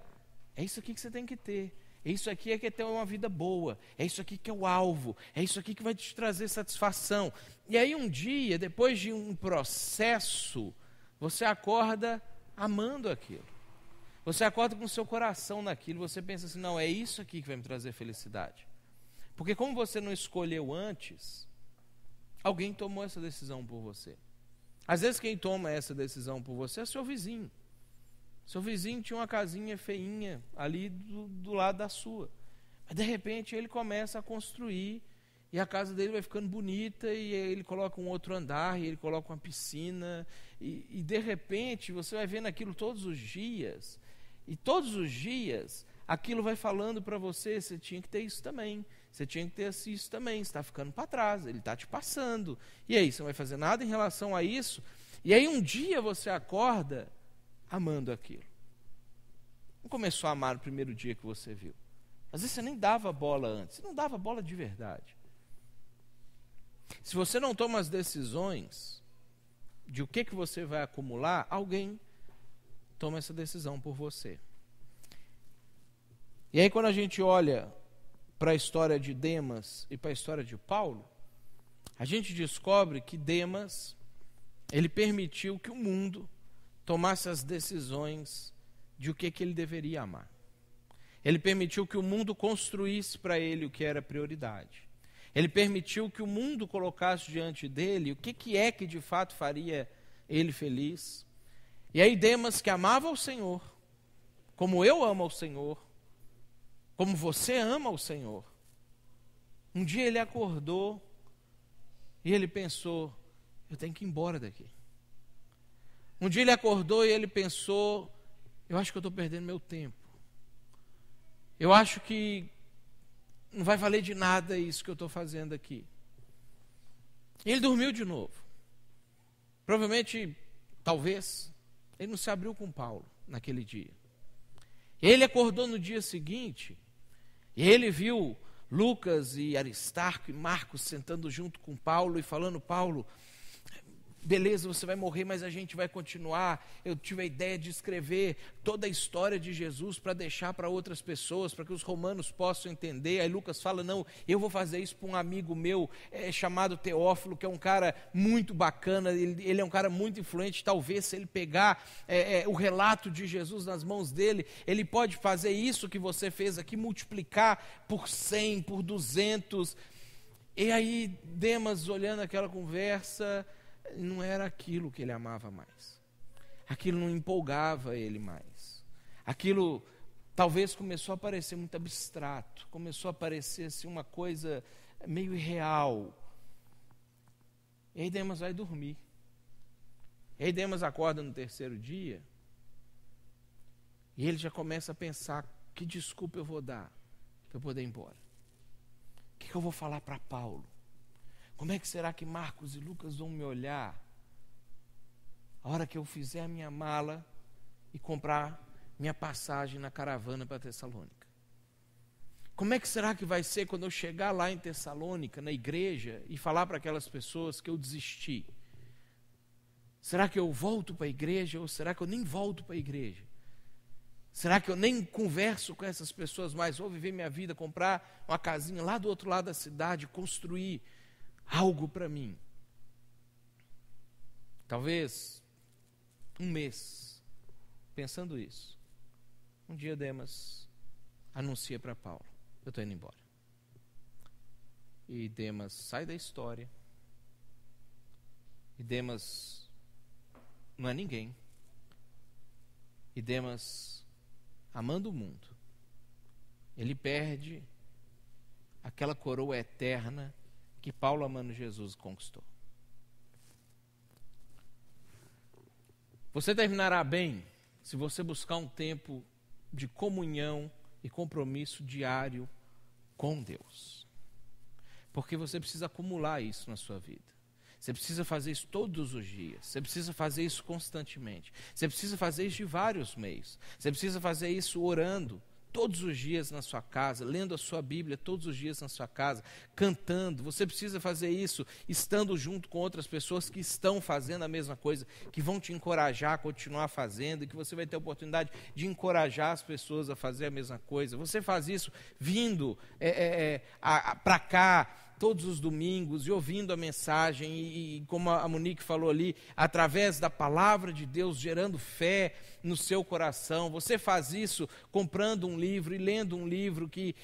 é isso aqui que você tem que ter. É isso aqui é que é ter uma vida boa. É isso aqui que é o alvo. É isso aqui que vai te trazer satisfação. E aí um dia, depois de um processo, você acorda amando aquilo. Você acorda com o seu coração naquilo. Você pensa assim, não, é isso aqui que vai me trazer felicidade. Porque como você não escolheu antes, alguém tomou essa decisão por você. Às vezes quem toma essa decisão por você é seu vizinho. Seu vizinho tinha uma casinha feinha ali do lado da sua. Mas de repente ele começa a construir e a casa dele vai ficando bonita e ele coloca um outro andar e ele coloca uma piscina e de repente você vai vendo aquilo todos os dias e todos os dias aquilo vai falando para você, você tinha que ter isso também, você tinha que ter isso também, você está ficando para trás, ele está te passando. E aí, você não vai fazer nada em relação a isso? E aí um dia você acorda amando aquilo. Não começou a amar no primeiro dia que você viu. Às vezes você nem dava bola antes, você não dava bola de verdade. Se você não toma as decisões de o que você vai acumular, alguém toma essa decisão por você. E aí quando a gente olha para a história de Demas e para a história de Paulo, a gente descobre que Demas, ele permitiu que o mundo tomasse as decisões de o que ele deveria amar. Ele permitiu que o mundo construísse para ele o que era prioridade. Ele permitiu que o mundo colocasse diante dele o que é que de fato faria ele feliz. E aí Demas, que amava o Senhor, como eu amo ao Senhor, como você ama o Senhor, um dia ele acordou e ele pensou, eu tenho que ir embora daqui. Um dia ele acordou e ele pensou, eu acho que eu estou perdendo meu tempo. Eu acho que não vai valer de nada isso que eu estou fazendo aqui. E ele dormiu de novo. Provavelmente, talvez, ele não se abriu com Paulo naquele dia. Ele acordou no dia seguinte e ele viu Lucas e Aristarco e Marcos sentando junto com Paulo e falando, Paulo, beleza, você vai morrer, mas a gente vai continuar. Eu tive a ideia de escrever toda a história de Jesus para deixar para outras pessoas, para que os romanos possam entender. Aí Lucas fala, não, eu vou fazer isso para um amigo meu chamado Teófilo, que é um cara muito bacana, ele é um cara muito influente. Talvez se ele pegar o relato de Jesus nas mãos dele, ele pode fazer isso que você fez aqui, multiplicar por 100, por 200. E aí Demas, olhando aquela conversa, não era aquilo que ele amava mais. Aquilo não empolgava ele mais. Aquilo talvez começou a parecer muito abstrato, começou a parecer assim, uma coisa meio irreal. E aí Demas vai dormir. E aí Demas acorda no terceiro dia e ele já começa a pensar, que desculpa eu vou dar para eu poder ir embora? O que eu vou falar para Paulo? Como é que será que Marcos e Lucas vão me olhar a hora que eu fizer a minha mala e comprar minha passagem na caravana para Tessalônica? Como é que será que vai ser quando eu chegar lá em Tessalônica, na igreja, e falar para aquelas pessoas que eu desisti? Será que eu volto para a igreja ou será que eu nem volto para a igreja? Será que eu nem converso com essas pessoas mais? Vou viver minha vida, comprar uma casinha lá do outro lado da cidade, construir algo para mim. Talvez um mês pensando isso. Um dia Demas anuncia para Paulo, eu estou indo embora. E Demas sai da história. E Demas não é ninguém. E Demas amando o mundo, ele perde aquela coroa eterna que Paulo, amando Jesus, conquistou. Você terminará bem se você buscar um tempo de comunhão e compromisso diário com Deus. Porque você precisa acumular isso na sua vida. Você precisa fazer isso todos os dias. Você precisa fazer isso constantemente. Você precisa fazer isso de vários meios. Você precisa fazer isso orando todos os dias na sua casa, lendo a sua Bíblia todos os dias na sua casa, cantando. Você precisa fazer isso estando junto com outras pessoas que estão fazendo a mesma coisa, que vão te encorajar a continuar fazendo, e que você vai ter a oportunidade de encorajar as pessoas a fazer a mesma coisa. Você faz isso vindo para cá todos os domingos e ouvindo a mensagem e como a Monique falou ali, através da palavra de Deus, gerando fé no seu coração. Você faz isso comprando um livro e lendo um livro que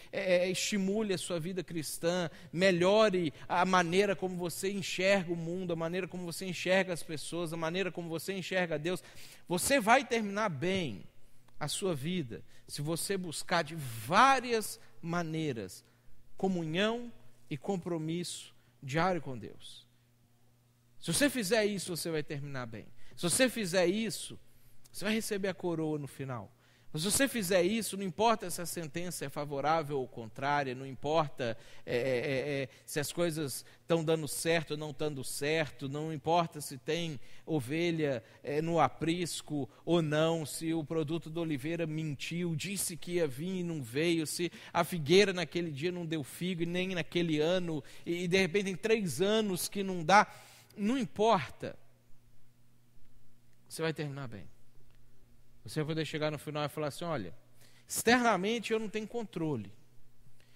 estimule a sua vida cristã, melhore a maneira como você enxerga o mundo, a maneira como você enxerga as pessoas, a maneira como você enxerga Deus. Você vai terminar bem a sua vida se você buscar de várias maneiras comunhão e compromisso diário com Deus. Se você fizer isso, você vai terminar bem. Se você fizer isso, você vai receber a coroa no final. Mas se você fizer isso, não importa se a sentença é favorável ou contrária, não importa se as coisas estão dando certo ou não dando certo, não importa se tem ovelha no aprisco ou não, se o produto da oliveira mentiu, disse que ia vir e não veio, se a figueira naquele dia não deu figo e nem naquele ano, e de repente tem 3 anos que não dá, não importa, você vai terminar bem. Você vai poder chegar no final e falar assim, olha, externamente eu não tenho controle.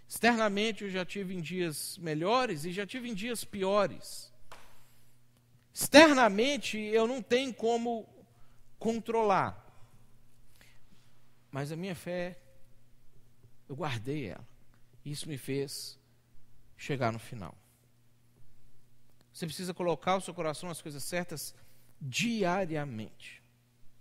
Externamente eu já tive em dias melhores e já tive em dias piores. Externamente eu não tenho como controlar. Mas a minha fé, eu guardei ela. Isso me fez chegar no final. Você precisa colocar o seu coração nas coisas certas diariamente.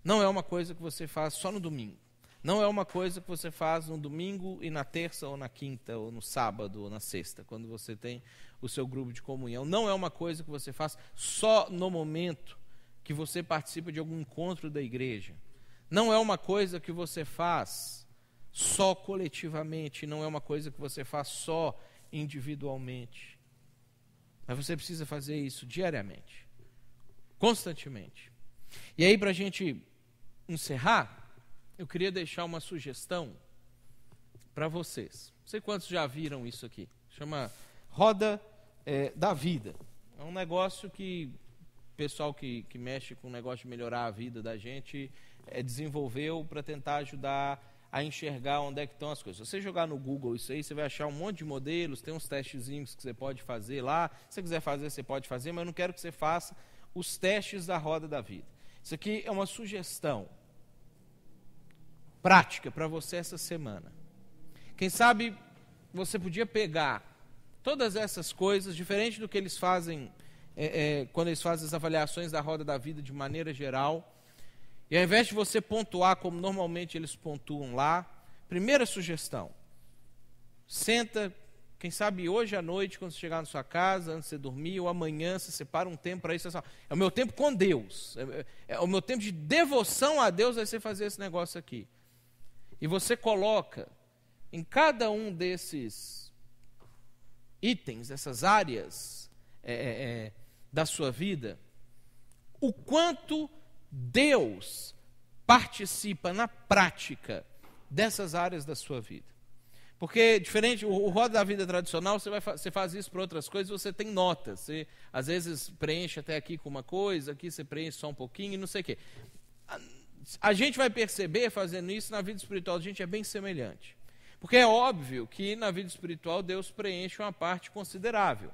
Não é uma coisa que você faz só no domingo. Não é uma coisa que você faz no domingo e na terça ou na quinta ou no sábado ou na sexta, quando você tem o seu grupo de comunhão. Não é uma coisa que você faz só no momento que você participa de algum encontro da igreja. Não é uma coisa que você faz só coletivamente. Não é uma coisa que você faz só individualmente. Mas você precisa fazer isso diariamente, constantemente. E aí, para a gente encerrar, eu queria deixar uma sugestão para vocês. Não sei quantos já viram isso aqui. Chama Roda da Vida. É um negócio que o pessoal que mexe com o negócio de melhorar a vida da gente desenvolveu para tentar ajudar a enxergar onde é que estão as coisas. Se você jogar no Google isso aí, você vai achar um monte de modelos, tem uns testezinhos que você pode fazer lá. Se você quiser fazer, você pode fazer, mas eu não quero que você faça os testes da Roda da Vida. Isso aqui é uma sugestão prática para você essa semana. Quem sabe você podia pegar todas essas coisas, diferente do que eles fazem quando eles fazem as avaliações da Roda da Vida de maneira geral, e ao invés de você pontuar como normalmente eles pontuam lá, primeira sugestão, senta, quem sabe hoje à noite, quando você chegar na sua casa, antes de você dormir, ou amanhã, você separa um tempo para isso. É o meu tempo com Deus. É o meu tempo de devoção a Deus, vai ser fazer esse negócio aqui. E você coloca em cada um desses itens, essas áreas da sua vida, o quanto Deus participa na prática dessas áreas da sua vida. Porque, diferente, o Roda da Vida tradicional, você faz isso para outras coisas, você tem notas. Você, às vezes, preenche até aqui com uma coisa, aqui você preenche só um pouquinho e não sei o quê. A gente vai perceber, fazendo isso, na vida espiritual, a gente é bem semelhante. Porque é óbvio que na vida espiritual Deus preenche uma parte considerável.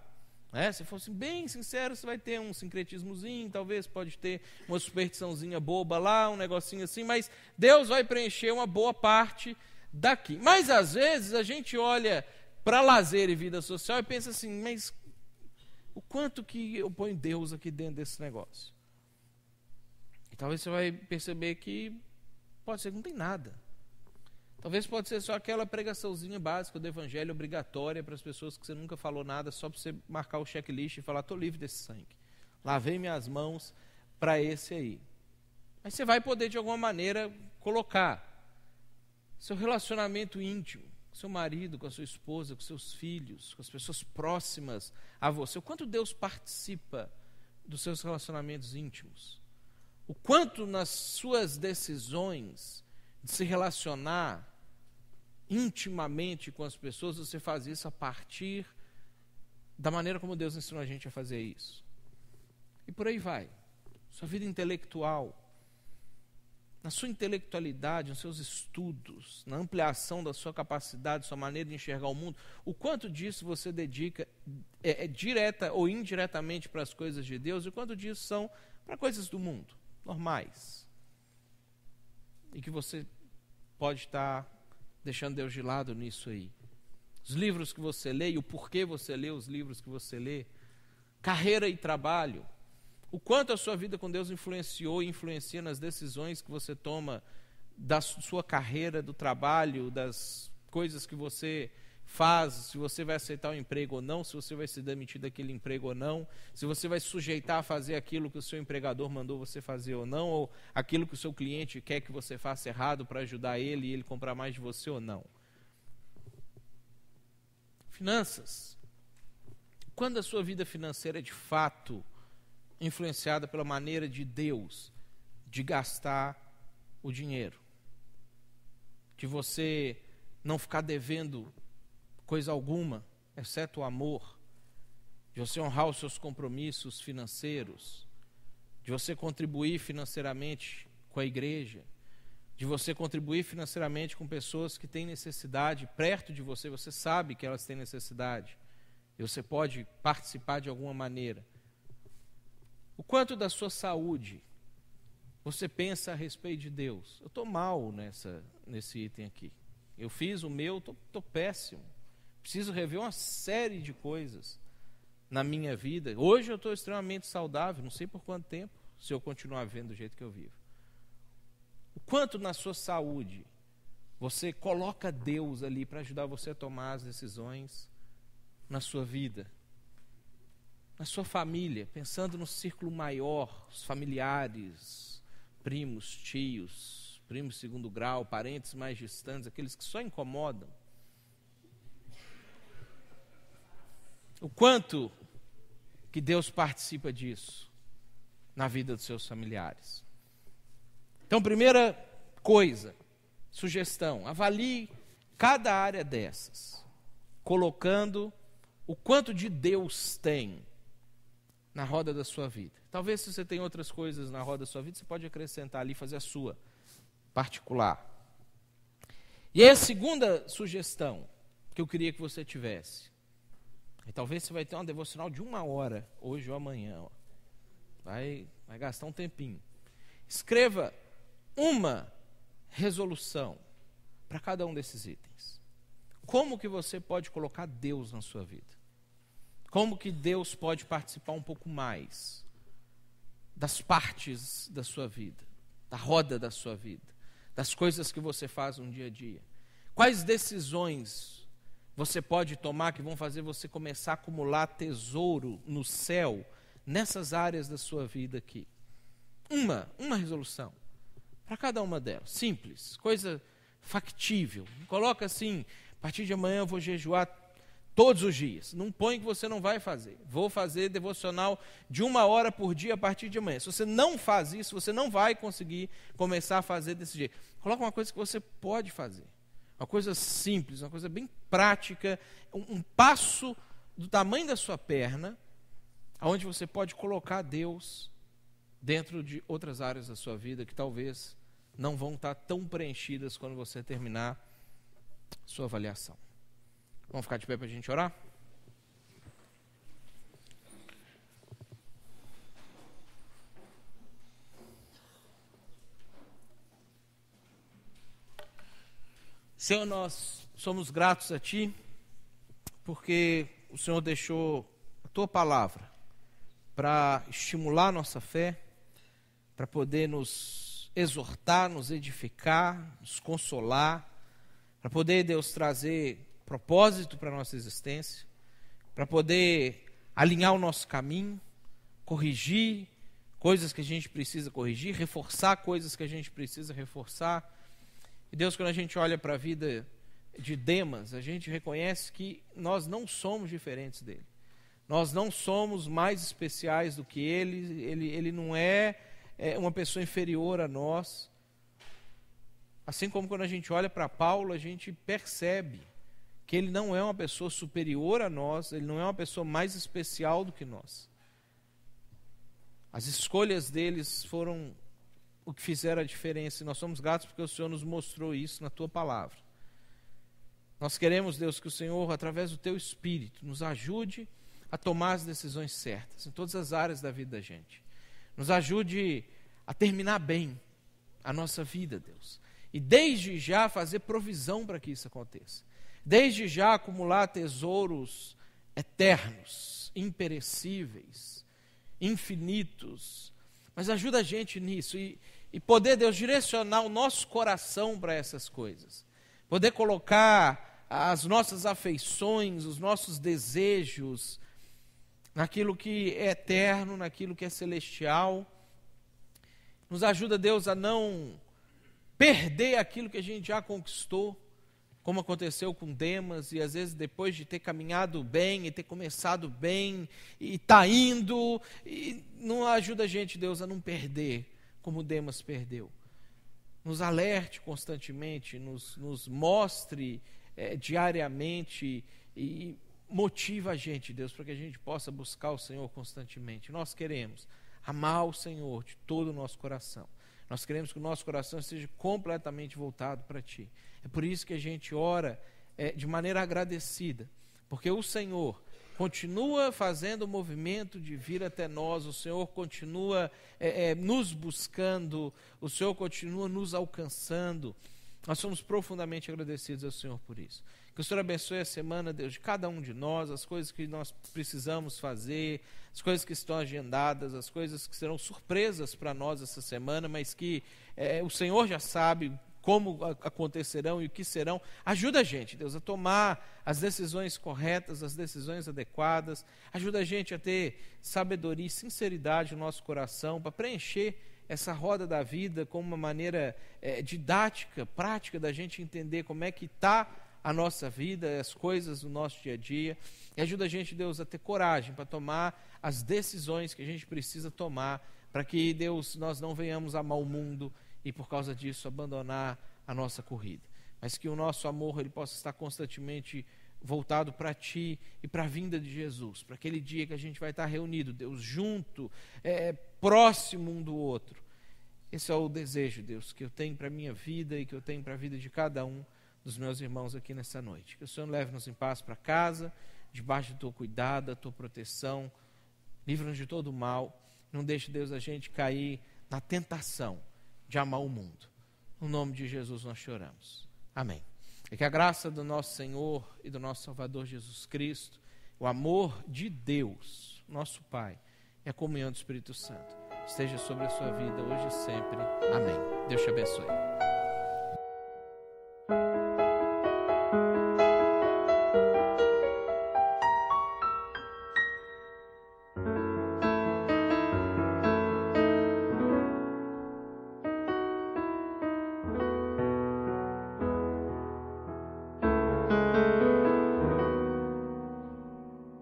Se fosse bem sincero, você vai ter um sincretismozinho, talvez pode ter uma superstiçãozinha boba lá, um negocinho assim, mas Deus vai preencher uma boa parte daqui. Mas às vezes a gente olha para lazer e vida social e pensa assim, mas o quanto que eu ponho Deus aqui dentro desse negócio? E talvez você vai perceber que pode ser que não tem nada. Talvez pode ser só aquela pregaçãozinha básica do evangelho obrigatória para as pessoas que você nunca falou nada, só para você marcar o checklist e falar, estou livre desse sangue. Lavei minhas mãos para esse aí. Mas você vai poder, de alguma maneira, colocar seu relacionamento íntimo, com seu marido, com a sua esposa, com seus filhos, com as pessoas próximas a você. O quanto Deus participa dos seus relacionamentos íntimos. O quanto nas suas decisões de se relacionar intimamente com as pessoas, você faz isso a partir da maneira como Deus ensinou a gente a fazer isso. E por aí vai. Sua vida intelectual, na sua intelectualidade, nos seus estudos, na ampliação da sua capacidade, sua maneira de enxergar o mundo, o quanto disso você dedica direta ou indiretamente para as coisas de Deus, e o quanto disso são para coisas do mundo, normais. E que você pode estar deixando Deus de lado nisso aí. Os livros que você lê e o porquê você lê os livros que você lê, carreira e trabalho, o quanto a sua vida com Deus influenciou e influencia nas decisões que você toma da sua carreira, do trabalho, das coisas que você faz, se você vai aceitar o emprego ou não, se você vai se demitir daquele emprego ou não, se você vai se sujeitar a fazer aquilo que o seu empregador mandou você fazer ou não, ou aquilo que o seu cliente quer que você faça errado para ajudar ele e ele comprar mais de você ou não. Finanças. Quando a sua vida financeira é de fato influenciada pela maneira de Deus de gastar o dinheiro, de você não ficar devendo coisa alguma, exceto o amor, de você honrar os seus compromissos financeiros, de você contribuir financeiramente com a igreja, de você contribuir financeiramente com pessoas que têm necessidade perto de você, você sabe que elas têm necessidade, e você pode participar de alguma maneira. O quanto da sua saúde você pensa a respeito de Deus? Eu estou mal nesse item aqui. Eu fiz o meu, estou péssimo. Preciso rever uma série de coisas na minha vida. Hoje eu estou extremamente saudável, não sei por quanto tempo, se eu continuar vivendo do jeito que eu vivo. O quanto na sua saúde você coloca Deus ali para ajudar você a tomar as decisões na sua vida, na sua família, pensando no círculo maior, os familiares, primos, tios, primos de segundo grau, parentes mais distantes, aqueles que só incomodam. O quanto que Deus participa disso na vida dos seus familiares. Então, primeira coisa, sugestão, avalie cada área dessas, colocando o quanto de Deus tem na roda da sua vida. Talvez se você tem outras coisas na roda da sua vida, você pode acrescentar ali, fazer a sua particular. E aí a segunda sugestão que eu queria que você tivesse, e talvez você vai ter uma devocional de 1 hora, hoje ou amanhã, ó. Vai gastar um tempinho. Escreva uma resolução para cada um desses itens. Como que você pode colocar Deus na sua vida? Como que Deus pode participar um pouco mais das partes da sua vida, da roda da sua vida, das coisas que você faz no dia a dia? Quais decisões você pode tomar que vão fazer você começar a acumular tesouro no céu, nessas áreas da sua vida aqui? Uma resolução para cada uma delas, simples, coisa factível. Coloca assim, a partir de amanhã eu vou jejuar todos os dias. Não põe que você não vai fazer. Vou fazer devocional de 1 hora por dia a partir de amanhã. Se você não faz isso, você não vai conseguir começar a fazer desse jeito. Coloca uma coisa que você pode fazer. Uma coisa simples, uma coisa bem prática, um passo do tamanho da sua perna, onde você pode colocar Deus dentro de outras áreas da sua vida que talvez não vão estar tão preenchidas quando você terminar sua avaliação. Vamos ficar de pé para a gente orar? Senhor, nós somos gratos a Ti, porque o Senhor deixou a Tua palavra para estimular nossa fé, para poder nos exortar, nos edificar, nos consolar, para poder, Deus, trazer propósito para a nossa existência, para poder alinhar o nosso caminho, corrigir coisas que a gente precisa corrigir, reforçar coisas que a gente precisa reforçar. E Deus, quando a gente olha para a vida de Demas, a gente reconhece que nós não somos diferentes dele. Nós não somos mais especiais do que ele não é uma pessoa inferior a nós. Assim como quando a gente olha para Paulo, a gente percebe que ele não é uma pessoa superior a nós, ele não é uma pessoa mais especial do que nós. As escolhas deles foram o que fizeram a diferença, e nós somos gratos porque o Senhor nos mostrou isso na Tua Palavra. Nós queremos, Deus, que o Senhor, através do Teu Espírito, nos ajude a tomar as decisões certas, em todas as áreas da vida da gente. Nos ajude a terminar bem a nossa vida, Deus. E desde já fazer provisão para que isso aconteça. Desde já acumular tesouros eternos, imperecíveis, infinitos. Mas ajuda a gente nisso e poder, Deus, direcionar o nosso coração para essas coisas. Poder colocar as nossas afeições, os nossos desejos naquilo que é eterno, naquilo que é celestial. Nos ajuda, Deus, a não perder aquilo que a gente já conquistou, como aconteceu com Demas, e às vezes depois de ter caminhado bem, e ter começado bem, e está indo, e não ajuda a gente, Deus, a não perder, como Demas perdeu. Nos alerte constantemente, nos mostre diariamente, e motiva a gente, Deus, para que a gente possa buscar o Senhor constantemente. Nós queremos amar o Senhor de todo o nosso coração. Nós queremos que o nosso coração esteja completamente voltado para Ti. É por isso que a gente ora de maneira agradecida, porque o Senhor continua fazendo o movimento de vir até nós, o Senhor continua nos buscando, o Senhor continua nos alcançando. Nós somos profundamente agradecidos ao Senhor por isso. Que o Senhor abençoe a semana, Deus, de cada um de nós, as coisas que nós precisamos fazer, as coisas que estão agendadas, as coisas que serão surpresas para nós essa semana, mas que o Senhor já sabe como acontecerão e o que serão. Ajuda a gente, Deus, a tomar as decisões corretas, as decisões adequadas. Ajuda a gente a ter sabedoria e sinceridade no nosso coração para preencher essa roda da vida com uma maneira didática, prática, da gente entender como é que está a nossa vida, as coisas do nosso dia a dia. E ajuda a gente, Deus, a ter coragem para tomar as decisões que a gente precisa tomar, para que, Deus, nós não venhamos amar o mundo e por causa disso abandonar a nossa corrida. Mas que o nosso amor ele possa estar constantemente voltado para Ti e para a vinda de Jesus, para aquele dia que a gente vai estar reunido, Deus, junto, próximo um do outro. Esse é o desejo, Deus, que eu tenho para a minha vida e que eu tenho para a vida de cada um dos meus irmãos aqui nessa noite. Que o Senhor leve-nos em paz para casa, debaixo do Teu cuidado, da Tua proteção, livra-nos de todo o mal. Não deixe, Deus, a gente cair na tentação de amar o mundo. No nome de Jesus nós choramos. Amém. E que a graça do nosso Senhor e do nosso Salvador Jesus Cristo, o amor de Deus, nosso Pai, e a comunhão do Espírito Santo esteja sobre a sua vida hoje e sempre. Amém. Deus te abençoe.